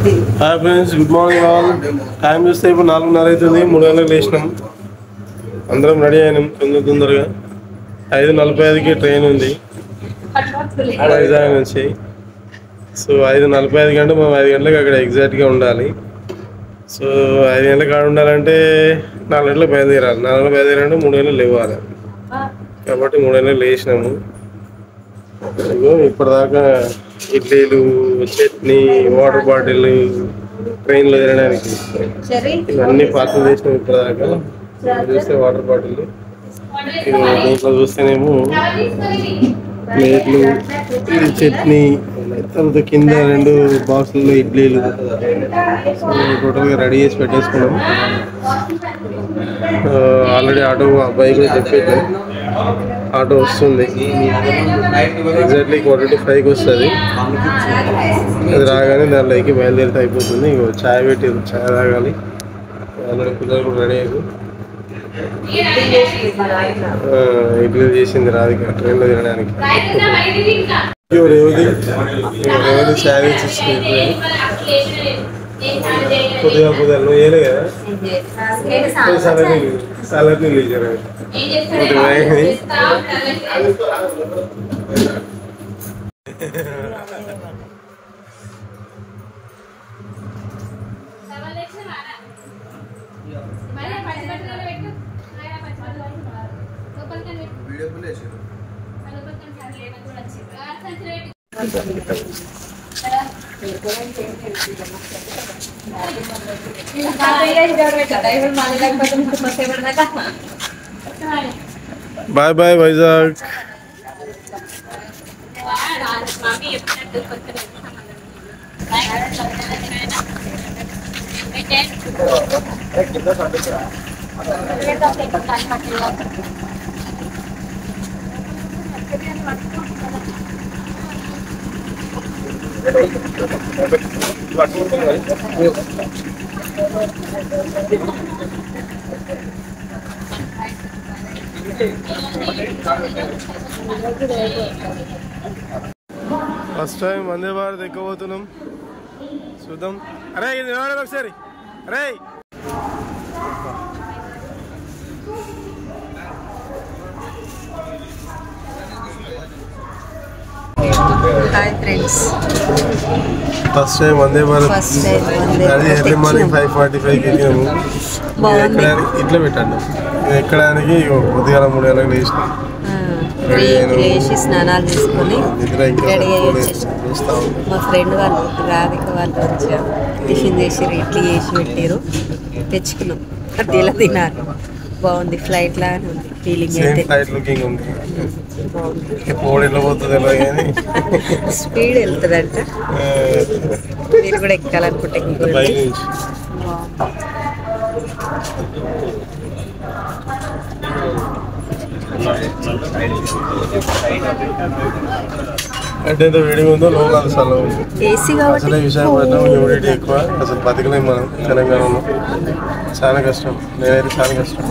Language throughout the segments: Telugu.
Hi friends, good morning all. Time చూస్తే ఇప్పుడు 4:30 అవుతుంది. 3 గంటలకు లేచినాం, అందరం రెడీ అయినాం. తొందరగా 5:45కి ట్రైన్ ఉంది వైజాగ్ నుంచి. సో 5:45 గంట మనం 5 గంటలకు అక్కడ ఎగ్జాక్ట్గా ఉండాలి. సో 5 గంటలకు ఆడ ఉండాలంటే 4 గంటలకు బయలుదేరాలి. 4 గంటలకు బయలుదేరాలంటే 3 గంటలకు లేవాలి. కాబట్టి 3 గంటలకు లేచినాము. ఇప్పటిదాకా ఇడ్లీలు, చట్నీ, వాటర్ బాటిల్ ట్రైన్లో తినడానికి ఇవన్నీ పార్సల్ చేసినాం. ఇప్పటిదాకా చూస్తే వాటర్ బాటిల్, దీంట్లో చూస్తేనేమో ప్లేట్లు, చట్నీ, తర్వాత కింద 2 బాక్సుల్లో ఇడ్లీలు. టోటల్గా రెడీ చేసి పెట్టేసుకున్నాం. ఆల్రెడీ ఆటో బైక్ చెప్పేసాం, ఆటో వస్తుంది. ఎగ్జాక్ట్లీ 4:45కి వస్తుంది. అది రాగానే దాంట్లోకి బయలుదేరితే అయిపోతుంది. చాయ్ పెట్టి చాయ్ తాగాలి. ఆల్రెడీ పిల్లలు కూడా రెడీ అయ్యారు. ఇడ్లీ చేసింది రాధిక ట్రైన్లో తినడానికి. రేవతి చాయ్ తెచ్చి కొద్దిగా నువ్వు వేయలే కదా, సలాడ్ నీళ్ళు ఇచ్చారు. Bye bye Vizag. First time Vande Bharat ఎక్కబోతున్నాం. చూద్దాం. అరే ఇది ఒకసారి. అరే hi friends, first time Vande Bharat. అది ఎర్లీ మార్నింగ్ 5:45కి వెళ్ళాము. ఇట్లా పెట్టండి ఎక్కడానికి. పొద్దుగాల 3 గంటలకు లేచినాం. లేచి స్నానాలు తీసుకొని రెడీ అయ్యి వచ్చేసాం. మా ఫ్రెండ్ వాళ్ళు రాధిక వాళ్ళు వచ్చారు, టిఫిన్ చేసి ఇడ్లీ చేసి పెట్టారు, తెచ్చుకున్నాం. అదేలా తినాలి. బాగుంది. ఫ్లైట్ లాగానే ఉంది ఫీలింగ్ అయితే. స్పీడ్ వెళ్తుందంట. మీరు కూడా ఎక్కాలనుకుంటే అంటే ఎంత వేడిగా ఉందో లోపల అసలు ఏసీ. అసలే విశాఖపట్నం హ్యూమిడిటీ ఎక్కువ. అసలు బతకలేము మనం తెలంగాణలో. చాలా కష్టం. నేనైతే చాలా కష్టం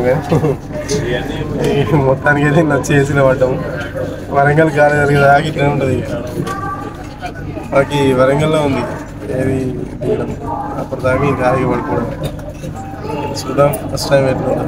కానీ మొత్తానికి అయితే నచ్చి ఏసీలో పడ్డాము. వరంగల్ గాలి జరిగేది ఆగి ఇట్లా ఉంటుంది. మాకు వరంగల్లో ఉంది ఏది దిగడం. అప్పటిదాకా ఈ గాలికి పడుకోవడం. చూద్దాం ఫస్ట్ టైం ఎట్లుందో.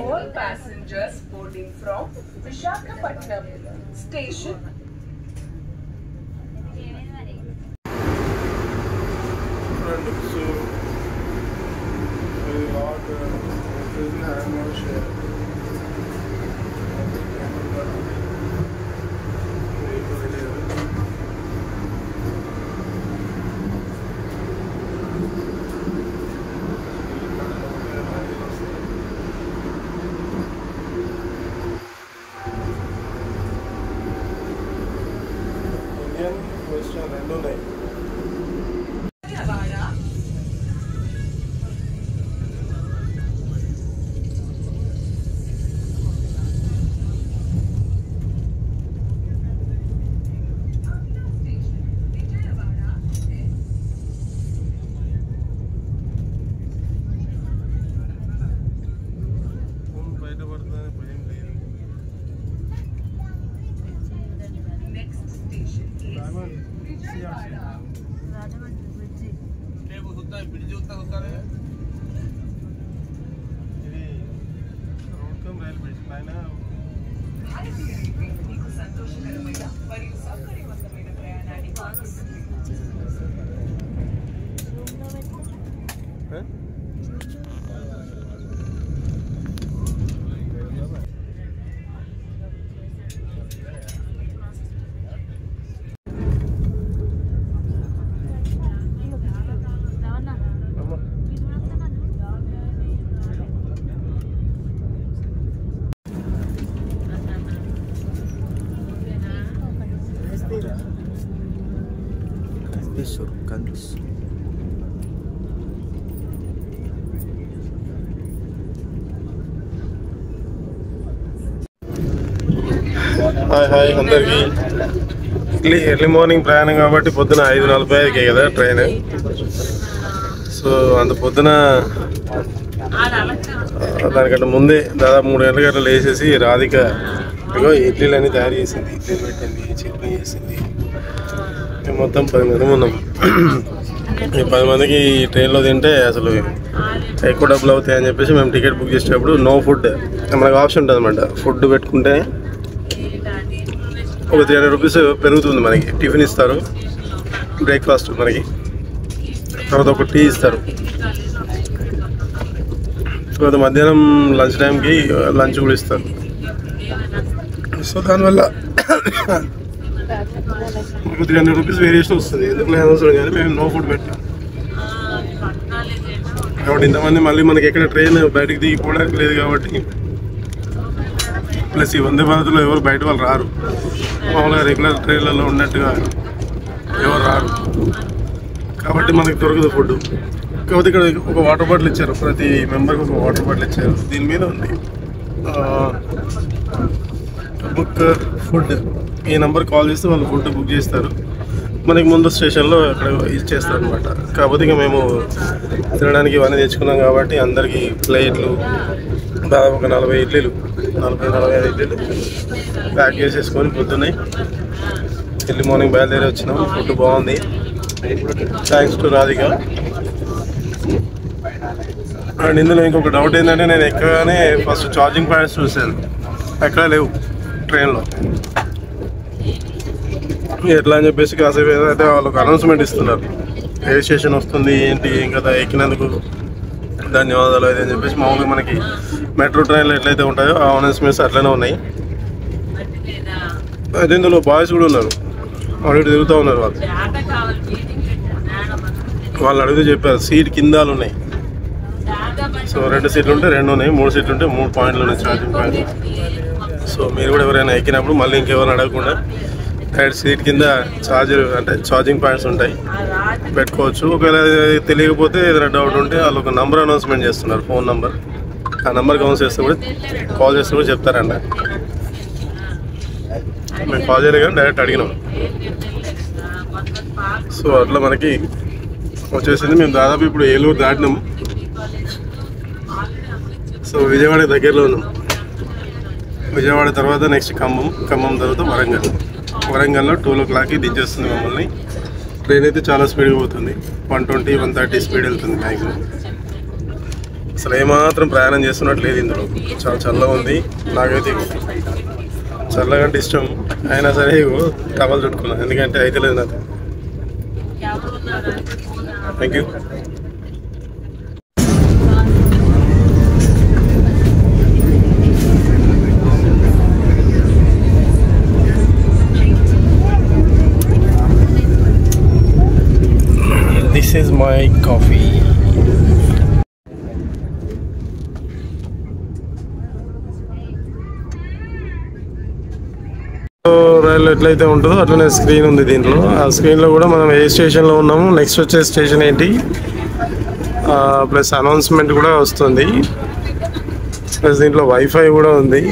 All passengers boarding from Visakhapatnam station. మీకు సంతోషకరమైన మరియు సౌకర్యవంతమైన ప్రయాణాన్ని ఆశిస్తుంది. హాయ్ హాయ్ అందరికి. ఎర్లీ మార్నింగ్ ప్రయాణం కాబట్టి పొద్దున 5:45కే కదా ట్రైన్. సో అంత పొద్దున దానికంటే ముందే దాదాపు 3 గంటల గట్ల లేచేసి రాధిక ఇగో ఇడ్లీలు అన్నీ తయారు చేసింది. ఇడ్లీలు పెట్టింది, చట్నీ చేసింది. మేము మొత్తం 10 మంది ఉన్నాం. ఈ 10 మందికి ట్రైన్లో తింటే అసలు ఎక్కువ డబ్బులు అవుతాయి అని చెప్పేసి మేము టికెట్ బుక్ చేసేటప్పుడు నో ఫుడ్ మనకు ఆప్షన్ ఉంటుంది అన్నమాట. ఫుడ్ పెట్టుకుంటే ఒక 300 రూపీస్ పెరుగుతుంది. మనకి టిఫిన్ ఇస్తారు, బ్రేక్ఫాస్ట్ మనకి, తర్వాత ఒక టీ ఇస్తారు, తర్వాత మధ్యాహ్నం లంచ్ టైంకి లంచ్ కూడా ఇస్తారు. సో దానివల్ల 300 రూపీస్ వేరియేషన్ వస్తుంది. ఎందుకు అవసరం కానీ మేము నో ఫుడ్ పెట్టాం కాబట్టి ఇంతమంది మళ్ళీ మనకి ఎక్కడ ట్రైన్ బయటకు దిగిపోవడానికి లేదు కాబట్టి, ప్లస్ ఈ వందే భారత్లో ఎవరు బయట వాళ్ళు రారు. మామూలుగా రెగ్యులర్ ట్రైన్లలో ఉన్నట్టుగా ఎవరు రారు కాబట్టి మనకి దొరకదు ఫుడ్. కాకపోతే ఇక్కడ ఒక వాటర్ బాటిల్ ఇచ్చారు, ప్రతి మెంబర్కి ఒక వాటర్ బాటిల్ ఇచ్చారు. దీని మీద ఉంది బుక్ ఫుడ్. ఈ నెంబర్ కాల్ చేస్తే వాళ్ళు ఫుడ్ బుక్ చేస్తారు. మనకి ముందు స్టేషన్లో అక్కడ ఇచ్చేస్తారు అనమాట. కాకపోతే ఇక మేము తినడానికి ఇవన్నీ తెచ్చుకున్నాం కాబట్టి అందరికీ ప్లేట్లు దాదాపు ఒక 40 ఇడ్లీలు 40-45 ఇడ్లీలు ప్యాక్ చేసేసుకొని పొద్దున్నాయి ఎర్లీ మార్నింగ్ బయలుదేరి వచ్చినాం. ఫుడ్ బాగుంది, థ్యాంక్స్ టు రాధిక. అండ్ ఇందులో ఇంకొక డౌట్ ఏంటంటే, నేను ఎక్కగానే ఫస్ట్ ఛార్జింగ్ పాయింట్స్ చూశాను, ఎక్కడ లేవు ట్రైన్లో. ఎట్లా అని చెప్పేసి కాసేపు ఏదైతే వాళ్ళకి అనౌన్స్మెంట్ ఇస్తున్నారు, ఏ స్టేషన్ వస్తుంది ఏంటి ఇంకా ఎక్కినందుకు ధన్యవాదాలు అయితే అని చెప్పేసి. మామూలుగా మనకి మెట్రో ట్రైన్లో ఎట్లయితే ఉంటాయో ఆ అనౌన్స్మెంట్స్ అట్లనే ఉన్నాయి. అయితే ఇందులో బాయ్స్ కూడా ఉన్నారు, అడిగి తిరుగుతూ ఉన్నారు. వాళ్ళు అడిగితే చెప్పారు సీట్ కిందాలు ఉన్నాయి. సో 2 సీట్లు ఉంటే 2 ఉన్నాయి, 3 సీట్లు ఉంటే 3 పాయింట్లు ఉన్నాయి ఛార్జింగ్ పాయింట్. సో మీరు కూడా ఎవరైనా ఎక్కినప్పుడు మళ్ళీ ఇంకెవరైనా అడగకుండా డైరెక్ట్ సీట్ కింద ఛార్జింగ్ పాయింట్స్ ఉంటాయి, పెట్టుకోవచ్చు. ఒకవేళ తెలియకపోతే ఏదైనా డౌట్ ఉంటే వాళ్ళు ఒక నంబర్ అనౌన్స్మెంట్ చేస్తున్నారు, ఫోన్ నెంబర్. ఆ నెంబర్ కాల్ చేస్తే కూడా చెప్తారంట. మేము కాల్ చేయలేదు కానీ డైరెక్ట్ అడిగినాం. సో అట్లా మనకి వచ్చేసింది. మేము దాదాపు ఇప్పుడు ఏలూరు దాటినాం. సో విజయవాడ దగ్గరలో ఉన్నాం. విజయవాడ తర్వాత నెక్స్ట్ ఖమ్మం తర్వాత వరంగల్లో 12 o'clockకి దించేస్తుంది మమ్మల్ని. ట్రైన్ అయితే చాలా స్పీడ్గా పోతుంది, 120-130 స్పీడ్ వెళ్తుంది మ్యాక్సిమం. అసలు ఏమాత్రం ప్రయాణం చేస్తున్నట్టు లేదు ఇందులో. చాలా చల్లగా ఉంది. నాకైతే చల్లగా అంటే ఇష్టం, అయినా సరే టవల్ చుట్టుకున్నాను ఎందుకంటే అయితే లేదు నాకు. Thank you. This is my coffee. రైలు ఎట్లయితే ఉంటుందో అట్లనే స్క్రీన్ ఉంది దీంట్లో. ఆ స్క్రీన్లో కూడా మనం ఏ స్టేషన్లో ఉన్నాము, నెక్స్ట్ వచ్చే స్టేషన్ ఏంటి, ప్లస్ అనౌన్స్మెంట్ కూడా వస్తుంది. ప్లస్ దీంట్లో వైఫై కూడా ఉంది.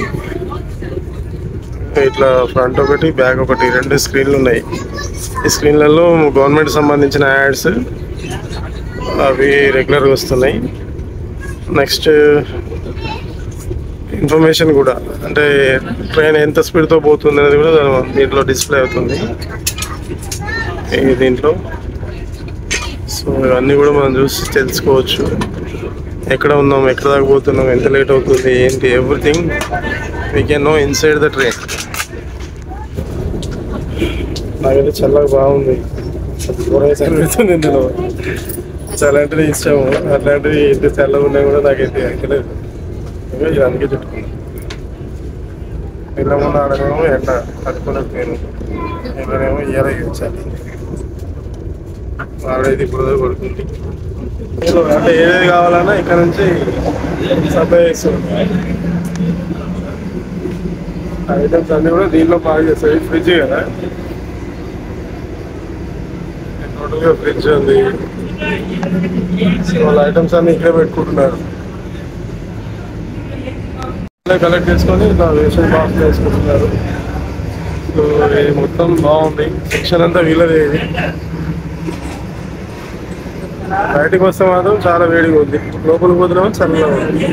ఇట్లా ఫ్రంట్ ఒకటి బ్యాక్ ఒకటి 2 స్క్రీన్లు ఉన్నాయి. ఈ స్క్రీన్లలో గవర్నమెంట్ సంబంధించిన యాడ్స్ అవి రెగ్యులర్గా వస్తున్నాయి. నెక్స్ట్ ఇన్ఫర్మేషన్ కూడా, అంటే ట్రైన్ ఎంత స్పీడ్తో పోతుంది అనేది కూడా దీంట్లో డిస్ప్లే అవుతుంది దీంట్లో. సో ఇవన్నీ కూడా మనం చూసి తెలుసుకోవచ్చు. ఎక్కడ ఉన్నాం, ఎక్కడ దాకా పోతున్నాం, ఎంత లేట్ అవుతుంది, ఏంటి, everything we can know inside the train. నాకైతే చల్లగా బాగుంది, ఘోరంగా చల్లుతుంది ఇందులో. చలాంటివి ఇచ్చాము, అట్లాంటివి ఎంత చల్లగా ఉన్నా కూడా నాకైతే ఎక్కలేదు. అందుకే చుట్టుకున్నాను. నిన్న మొన్న ఆడనేమో ఎండ కట్టుకోలేకపోయాను, ఇక్కడేమో ఇయ్యాల ఇచ్చాను. ఆడైతే ఇప్పుడు పడుతుంది. అంటే ఏదేది కావాలన్నా ఇక్కడ నుంచి సప్లై చేస్తుంది. ఐటమ్స్ అన్నీ కూడా దీనిలో బాగా చేస్తాయి. ఫ్రిడ్జ్ కదా, టోటల్గా ఫ్రిడ్జ్ ఉంది. సో వాళ్ళ ఐటమ్స్ అన్నీ ఇక్కడే పెట్టుకుంటున్నారు. కలెక్ట్ చేసుకొని ఇలా వేషన్ బాక్స్ వేసుకుంటున్నారు. సో ఇది మొత్తం బాగుంది. సెక్షన్ అంతా వీళ్ళదే. ఇది బయటకు వస్తే మాత్రం చాలా వేడిగా ఉంది, లోపలికి పోతున్నామో చల్లగా ఉంది.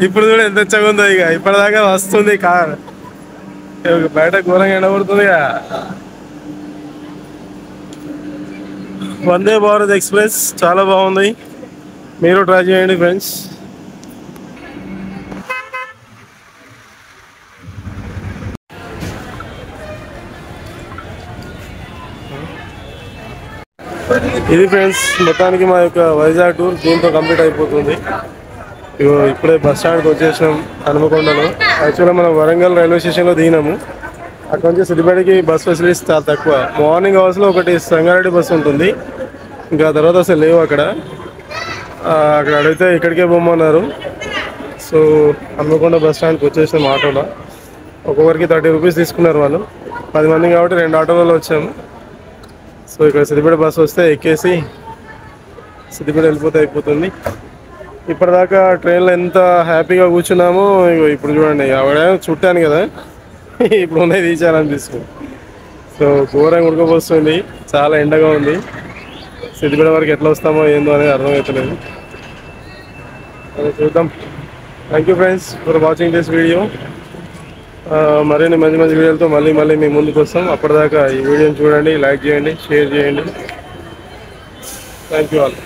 ఇప్పుడు కూడా ఎంత వచ్చగా ఉందో. ఇక ఇప్పటిదాకా వస్తుంది కార్, బయట ఘోరంగా ఎండబడుతుందిగా. వందే భారత్ ఎక్స్ప్రెస్ చాలా బాగుంది, మీరు ట్రై చేయండి ఫ్రెండ్స్. ఇది ఫ్రెండ్స్ మొత్తానికి మా యొక్క వైజాగ్ టూర్ దీంతో కంప్లీట్ అయిపోతుంది. ఇప్పుడే బస్ స్టాండ్కి వచ్చేసినాం హనుమకొండలో. యాక్చువల్గా మనం వరంగల్ రైల్వే స్టేషన్లో దిగినాము. అక్కడ నుంచి సిద్దిపేటకి బస్ ఫెసిలిటీస్ చాలా తక్కువ. మార్నింగ్ అవర్స్లో ఒకటి సంగారెడ్డి బస్సు ఉంటుంది, ఇంకా తర్వాత అసలు లేవు అక్కడ. అక్కడ అడిగితే ఇక్కడికే పోమన్నారు. సో హనుమకొండ బస్ స్టాండ్కి వచ్చేసినాం ఆటోలో. ఒక్కొక్కరికి 30 రూపీస్ తీసుకున్నారు వాళ్ళు. 10 మంది కాబట్టి 2 ఆటోలలో వచ్చాము. సో ఇక్కడ సిద్దిపేట బస్సు వస్తే ఎక్కేసి సిద్దిపేట వెళ్ళిపోతే అయిపోతుంది. ఇప్పటిదాకా ట్రైన్లో ఎంత హ్యాపీగా కూర్చున్నామో ఇప్పుడు చూడండి. ఆవిడ చుట్టాను కదా, ఇప్పుడు ఉన్నాయి తీసేయాలనిపిస్తుంది. సో ఘోరంగా ఉడకపోస్తుంది, చాలా ఎండగా ఉంది. సిద్దిపేట వరకు ఎట్లా వస్తామో ఏందో అనేది అర్థమవుతలేదు. అది చూద్దాం. Thank you friends for watching this video. మరిన్ని మంచి మంచి వీడియోలతో మళ్ళీ మీ ముందుకు వస్తాం. అప్పటిదాకా ఈ వీడియోని చూడండి, లైక్ చేయండి, షేర్ చేయండి. Thank you all.